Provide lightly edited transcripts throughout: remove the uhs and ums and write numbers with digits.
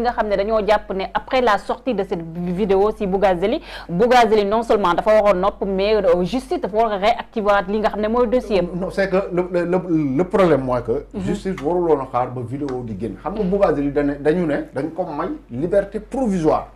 nga xam ne dañoo jàpp ne après la sortie de cette vidéo si Bougazelli non seulement dafa waroon nopp mais justice dafa war a réactiver li nga xam ne mooy dossier non c'est que le problème mooy que justice waruloon a xaar ba vidéo di génn xam nga Bougazelli dañ ko may liberté provisoire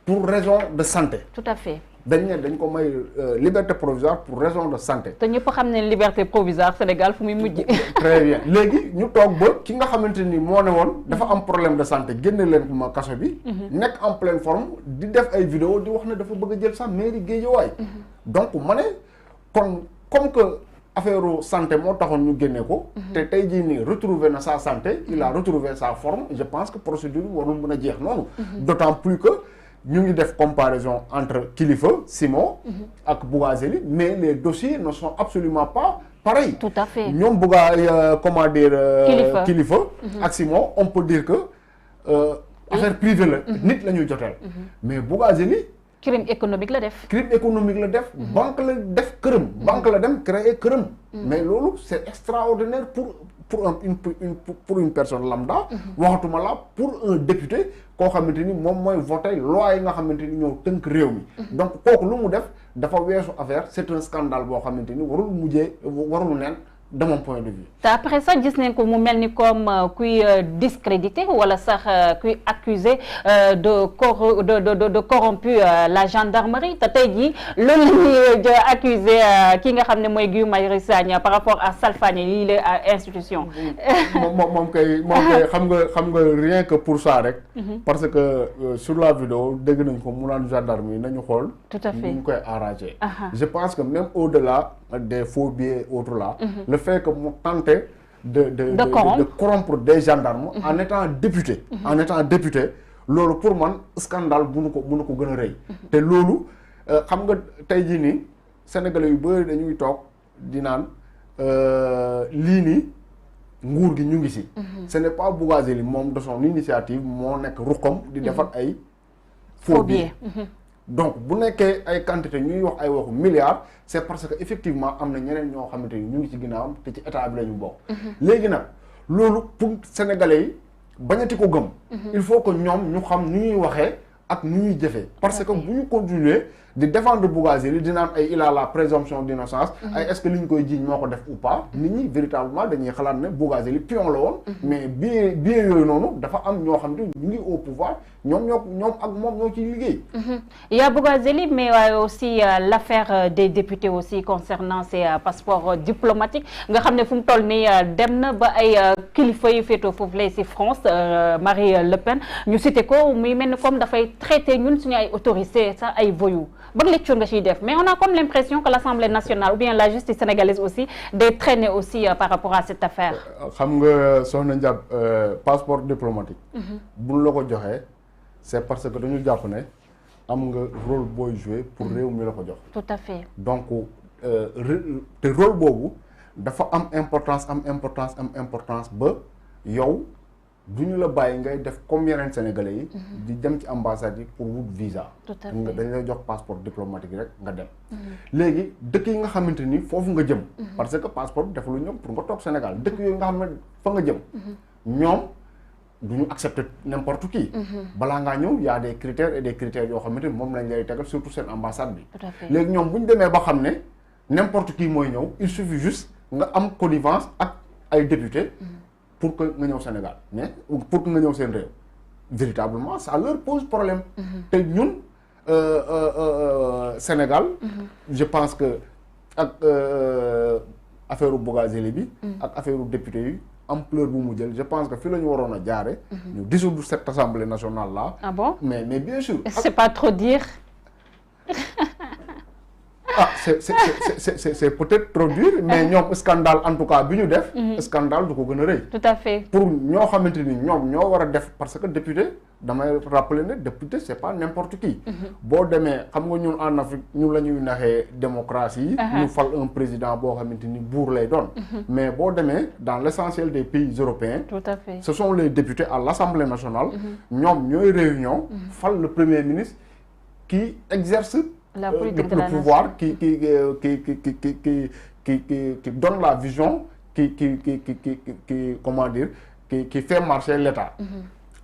pour raison de santé. Tout à fait. dañ ko may liberté provisoire pour raison de santé. te ñëpp xam ne liberté provisoire Sénégal fu muy mujj. très bien léegi ñu toog ba ki nga xamante ni moo ne woon dafa am problème de santé génne leen ma kaso bi. nekk en pleine forme di def ay vidéo di wax ne dafa bëgg a jël sax mairie Guédiawaye. donc ma ne kon comme que affaire santé moo taxoon ñu génne ko. te tey jii nii retrouver na sa santé. il a retrouvé sa forme je pense que procédure warul mën a jeex noonu. d'autant plus que. ñu ngi def comparaison entre Kilifeu Simon ak Bougazelli mais les dossiers ne sont absolument pas pareils. Tout à fait. ñoom comment dire Kilifeu ak Simon on peut dire que affaire privée la nit la ñuy joteel mais Bougazelli crime économique la def. banque la def këram. banque la dem créer këram. mais loolu c'est extraordinaire pour une personne lambda. waxatuma la pour un député koo xamante ni moom mooy voter loi yi nga xamante ni ñoo tënk réew mi. donc kooku lu mu def dafa weesu affaire c'est un scandale boo xamante ni warul neen de mon point de vue. te après ça gis nañ ko mu mel ni comme kuy discrédité wala sax kuy accusé de corrompu la gendarmerie te tey jii loolu la ñuy accusé ki nga xam ne mooy Guy Marius Sagna par rapport à salfaañe lii la institution. moom kay xam nga rien que pour ça rek. parce que sur la vidéo dégg nañ ko mu naan gendarmerie nañu xool. tout à fait ñu koy arrangé. je pense que même au-delà des faux billets autres là. Le fait que mu tenté de corrompre des gendarmes en étant député. Loolu pour man scandale bu nu ko gën a rëy. te loolu xam nga tey jii nii sénégalais yu bëri dañuy toog di naan lii nii nguur gi ñu ngi si. ce n'est pas Bougazelli moom de son initiative moo nekk ruqam di defar ay faux billets. donc bu nekkee ay quantité ñuy wax ay waxu milliards c'est parce que effectivement am na ñeneen ñoo xamante ni ñu ngi ci ginnaawam te ci état bi la ñu bokk. léegi nag loolu pour sénégalais yi bañati ko gëm. il faut que ñoom ñu xam nu ñuy waxee ak nu ñuy jëfee. parce que bu ñu continuer di défendre Bougazelli di naan ay il a la présomption d'innocence. ay est-ce que li ñu koy jiiñ moo ko def ou pas. nit ñi véritablement dañuy xalaat ne Bougazelli pion la woon. mais bien yooyu noonu dafa am ñoo xam ne ñu ngi au pouvoir ñoom ak moom ñoo ciy liggéey. Il y a Bougazelli mais aussi l'affaire des députés aussi concernant ces passeports diplomatiques nga xam ne fu mu toll nii dem na ba ay kilifa yu féetoo foofu lay ci France Marie Le Pen ñu cité ko muy mel ni comme dafay traiter ñun suñu ay autorités sax ay voyous. Bonne lecture nga ciy def mais on a comme l'impression que l'Assemblée nationale ou bien la justice sénégalaise aussi day traîner aussi par rapport à cette affaire. xam nga soxna Ndiab passeport diplomatique. buñ la ko joxee c'est parce que dañu jàpp ne am nga rôle booy jouer pour réew mi la ko jox. tout à fait. donc te rôle boobu dafa am importance ba yow. du ñu la bàyyi ngay def comme yeneen sénégalais yi. di dem ci ambassade yi pour wut visa. nga dañ lay jox passeport diplomatique rek nga dem. léegi dëkk yi nga xamante ni foofu nga jëm. parce que passeport bi defalu ñoom pour nga toog Sénégal dëkk yooyu nga xam ne fa nga jëm. ñoom du ñu accepter n'importe qui. balaa ngaa ñëw y a des critères et des critères yoo xamante ni moom lañ lay tegal surtout seen ambassade bi. léegi ñoom bu ñu demee ba xam ne n'importe qui mooy ñëw il suffit juste nga am connivence ak ay député. pour que nga ñëw Sénégal mais pour que nga ñëw seen réew véritablement ça leur pose problème. te ñun Sénégal. je pense que ak affaire Bougazelli bi. ak affaire député yi ampleur bu mu jël je pense que fi la ñu waroon a jaare ñu dissoudre cette assemblée nationale là. ah bon mais bien sûr. c'est pas trop dire. ah c'est peut-être trop dur mais ñoom scandale en tout cas bi ñu def. scandale du ko gën a rëy. tout à fait. pour ñoo xamante ni ñoom ñoo war a def parce que député damay rappeler ne député c'est pas n'importe qui. boo demee xam nga ñun en Afrique ñun la ñuy naxee démocratie. ñu fal un président boo xamante ni buur lay doon. mais boo demee dans l'essentiel des pays européens. tout à fait. ce sont les députés à l'Assemblée nationale. ñoom ñooy réunion. fal le premier ministre qui exerce. La politique de le la pouvoir nation. qui donne la vision qui comment dire qui fait marcher l'État.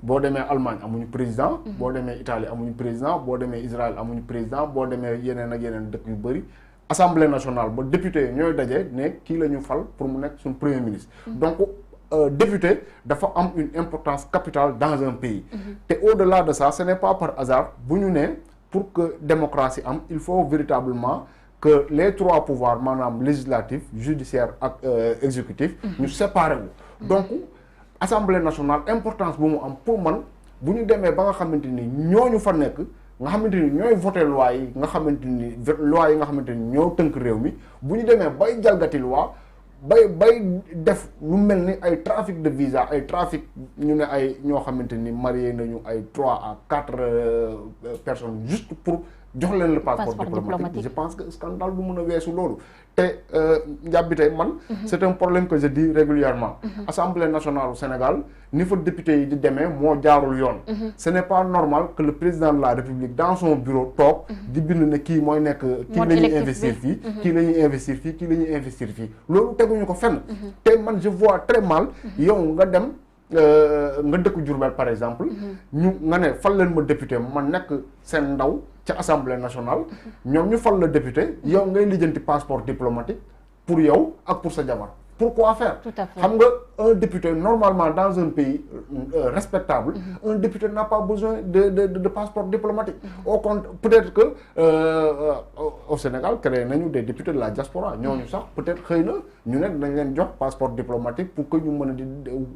boo demee Allemagne amuñu président. boo demee Italie amuñu président boo demee Israël amuñu président boo demee yeneen ak yeneen dëkk yu bëri. Assemblée nationale ba député ñooy daje ne kii la ñu fal pour mu nekk suñu premier ministre. donc député dafa am une importance capitale dans un pays. te au-delà de ça ce n'est pas par hasard bu ñu ne pour que démocratie am il faut véritablement que les trois pouvoirs maanaam législatif judiciaire ak exécutif. ñu séparé wu. donc Assemblée nationale importance bu mu am pour man bu ñu demee ba nga xamante ni ñooñu fa nekk. nga xamante ni ñooy voté loi yi nga xamante ni loi yi nga xamante ni ñoo tënk réew mi bu ñu demee bay jalgati loi bay def lu mel ni ay trafic de visa ay trafic ñu ne ay ñoo xamante ni marié nañu ay 3 à 4 personnes juste pour jox leen le passeport diplomatique je pense que scandale du mën a weesu loolu te njàbbi tey man c'est un problème que je dis régulièrement Assemblée nationale au Sénégal ni fa député yi di demee moo jaarul yoon ce n'est pas normal que le président de la République dans son bureau toog di bind ne kii mooy nekk kii la ñuy investir fii kii la ñuy investir fii kii la ñuy investir fii loolu teguñu ko fenn te man je vois très mal yow nga dem nga dëkk Diourbel par exemple ñu nga ne fal leen ma député ma nekk seen ndaw ca Assemblée nationale ñoom ñu fal la député yow ngay lijjanti passeport diplomatique pour yow ak pour sa jabar pourquoi faire xam nga un député normalement dans un pays respectable un député n'a pas besoin de passeport diplomatique au compte peut-être que au Sénégal créé nañu des députés de la diaspora ñooñu sax peut-être xëy na ñu ne dañ leen jox passeport diplomatique pour que ñu mën a di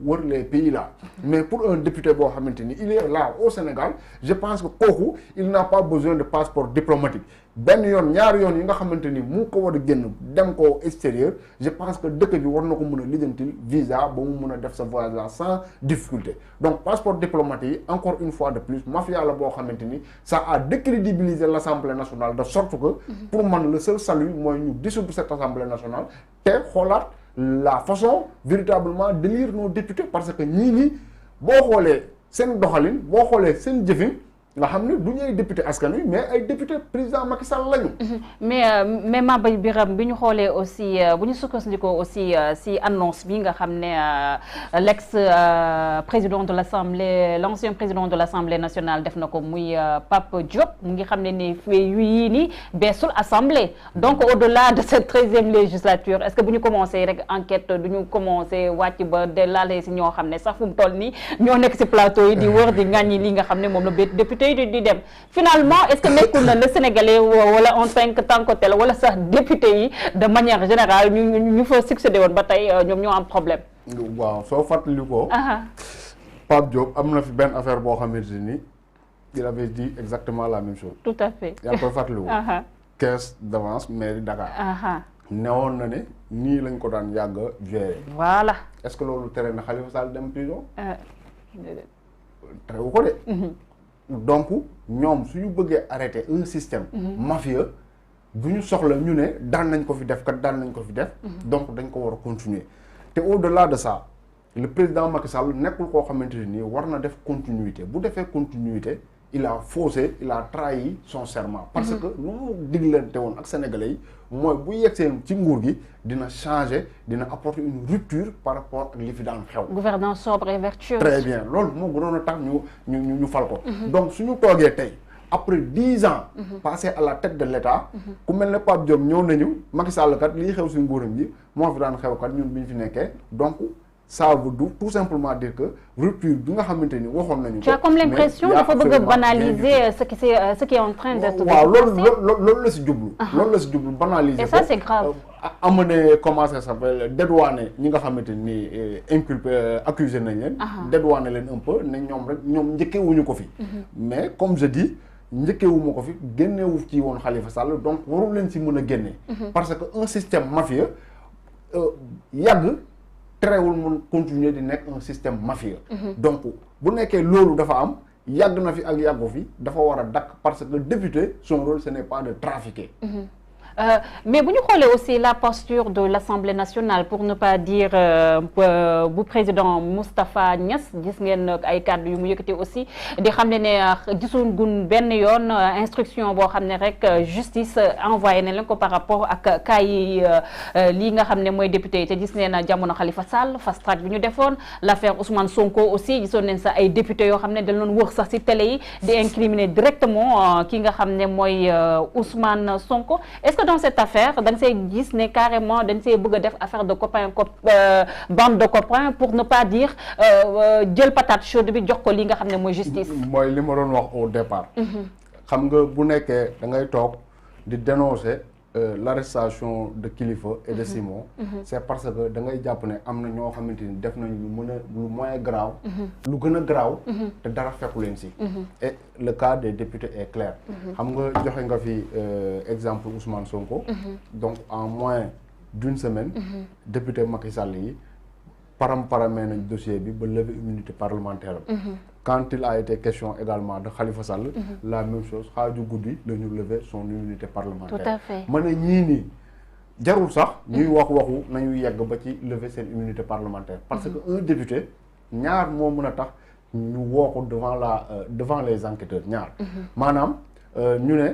wër les pays là mais pour un député boo xamante ni il est là au Sénégal je pense que kooku il n'a pas besoin de passeport diplomatique benn yoon ñaari yoon yi nga xamante ni mu ko war a génn dem ko extérieur je pense que dëkk bi war na ko mën a lijjantil visa ba mu mën a def sa voyage là sans difficulté donc passeport diplomatique yi encore une fois de plus mafia la boo xamante ni ça a décrédibilisé l'Assemblée nationale de sorte que pour man le seul salut mooy ñu dissoudre cette Assemblée nationale te xoolaat la façon véritablement d'élire nos députés parce que ñii nii boo xoolee seen doxalin boo xoolee seen jëfin nga xam ne du ñuy député askan wi mais ay député président Macky Sall lañu. mais Maba Birame bi ñu xoolee aussi bu ñu sukkandikoo aussi si annonce bi nga xam ne l'ex président de l'Assemblée l'ancien président de l'Assemblée nationale def na ko muy Pape Diop mu ngi xam ne ni yii nii beesul assemblée donc au-delà de cette 13e législature est-ce que bu ñu commencé rek enquête du ñu commencé wàcc ba de laale si ñoo xam ne sax fu mu toll nii ñoo nekk si plateau yi di wër di ŋàññi li nga xam ne moom la député di dem finalement est-ce que nekkul na le Sénégalais wala en tant que tel wala sax député yi de manière générale ñu fa succédé woon ba tey ñoom ñoo am problème. waaw soo fàttali ko. Pape Diop am na fi benn affaire boo xamante ni il avait dit exactement la même chose. tout à fait. yaa ngi koy fàttaliku. caisse d'avance mairie Dakar. newoon na ne nii lañ ko daan yàgg a gérer. voilà. est-ce que loolu tere na Khalifa Sall dem prison. terewu ko de. donc ñoom suñu bëggee arrêter un système mafieux bu ñu soxla ñu ne daan nañ ko fi def kat daan nañ ko fi def donc dañ ko war a continuer te au-delà de ça le président Macky Sall nekkul koo xamante ne nii war na def continuité bu defee continuité il a faussé il a trahi son serment parce que lu mu diglante woon ak sénégalais yi mooy bu yegsee ci nguur gi dina changer dina apporter une rupture par rapport ak li fi daan xew. gouvernance sobre et vertueuse. très bien loolu moo gënoon a tax ñu fal ko. donc suñu toogee tey après 10 ans. passé à la tête de l'État. ku mel ne Pape Diop ñëw nañu Macky Sall kat lii xew si nguuram ji moo fi daan xew kat ñun bi ñu fi nekkee donc. ça veut tout simplement dire que rupture bi nga xamante ni waxoon nañu ko. tu as comme l'impression dafa bëgg a banaliser ce qui est en train d'être. waaw loolu la si jublu. loolu la si jublu banaliser. et ça c'est grave. amener comment ça s'appelle dédouaner ñi nga xamante ni inculpé accusé nañ leen. dédouaner leen un peu ne ñoom rek ñoom njëkkewuñu ko fi. mais comme je dis njëkkewuma ko fi génnewu ci woon Khalifa Sall donc warul leen si mën a génne. parce que un système mafieux yàgg. terewul mun continuer di nekk un système mafieux. donc bu nekkee loolu dafa am yàgg na fi ak yàggu fi dafa war a dakk parce que député son rôle ce n'est pas de trafiquer. Mais bu ñu xoolee aussi la posture de l'Assemblée nationale pour ne pas dire bu président Moustapha Niasse gis ngeen ay kàddu yu mu yëkkati aussi di xam ne gisul gun benn yoon instruction boo xam ne rek justice envoyé na leen ko par rapport ak cas yi lii nga xam ne mooy député yi te gis neen jamono Khalifa Sall fast track bi ñu defoon l'affaire Ousmane Sonko aussi gisoon neen sax ay député yoo xam ne dañ doon wër sax ci télé yi di incriminer directement ki nga xam ne mooy Ousmane Sonko. Est-ce que dans cette affaire dañ see gis ne carrément dañ see bëgg a def affaire de copain bande de copains pour ne pas dire jël patate chaude bi jox ko li nga xam ne mooy justice. mooy li ma doon wax au départ. xam nga bu nekkee da ngay toog di dénoncer l'arrestation de Kilifeu et de Simon. C'est parce que da ngay jàpp ne am na ñoo xamante ni def nañ lu moins grave. lu gën a grave. te dara fekku leen si. et le cas des députés est clair. xam nga joxe nga fi exemple Ousmane Sonko. donc en moins d'une semaine. député Macky Sall yi paramee nañ dossier bi ba lever immunité parlementaire. Quand il a été question également de Khalifa Sall, la même chose, xaaju guddi la ñu lever son immunité parlementaire. Tout à fait. ma ne ñii nii jarul sax ñuy waxu nañu yegg ba ci lever seen immunité parlementaire. parce que un député ñaar moo mën a tax ñu woo ko devant les enquêteurs ñaar. maanaam ñu ne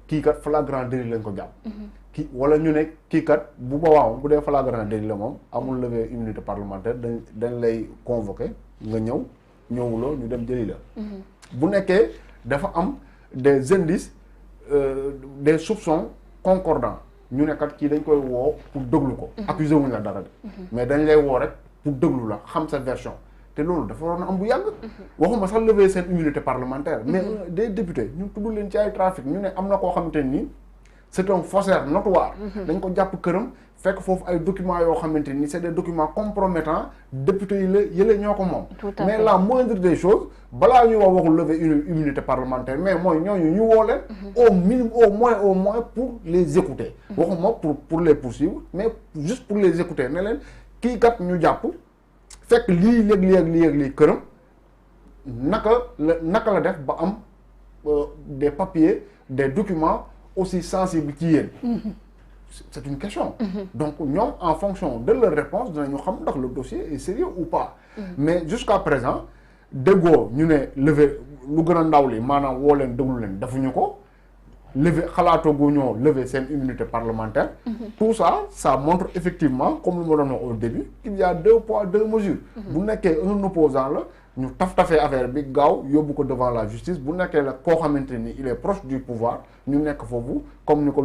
kii kat flagrant délit lañ ko jàpp. kii wala ñu ne kii kat bu boobaa bu dee flagrant délit la moom amul lever immunité parlementaire dañ lay convoquer nga ñëwuloo ñu dem jëli la. bu nekkee dafa am des indices des soupçons concordants ñu ne kat kii dañ koy woo pour déglu ko. accusé wuñ la dara de. mais dañ lay woo rek pour déglu la xam sa version te loolu dafa waroon a am bu yàgg. waxuma sax lever seen immunité parlementaire. mais des députés ñu tudd leen ci ay trafic ñu ne am na koo xamante nii c'est un faussaire notoire. dañ ko jàpp këram fekk foofu ay documents yoo xamante ni c'est des documents compromettants députés yi yële ñoo ko moom. mais la moindre des choses balaa ñuy wax waxul lever immunité parlementaire mais mooy ñooñu ñu woo leen. au minimum au moins pour les écouter. waxuma pour les poursuivre mais juste pour les écouter ne leen kii kat ñu jàpp fekk lii këram naka la def ba am des papiers des documents aussi sensibles ci yéen. C'est une question. Donc ñoom en fonction de leur réponse dinañu xam ndax le dossier est sérieux ou pas. mais jusqu'à présent déggoo ñu ne lever lu gën a ndaw li maanaam woo leen déglu leen defuñu ko lever xalaatoo gu ñoo lever seen immunité parlementaire. tout ça montre effectivement comme lu ma doon wax au début qu'il y a 2 poids 2 mesures. bu nekkee un opposant la ñu tafee affaire bi gaaw yóbbu ko devant la justice bu nekkee la koo xamante ni il est proche du pouvoir ñu nekk foofu comme ni ko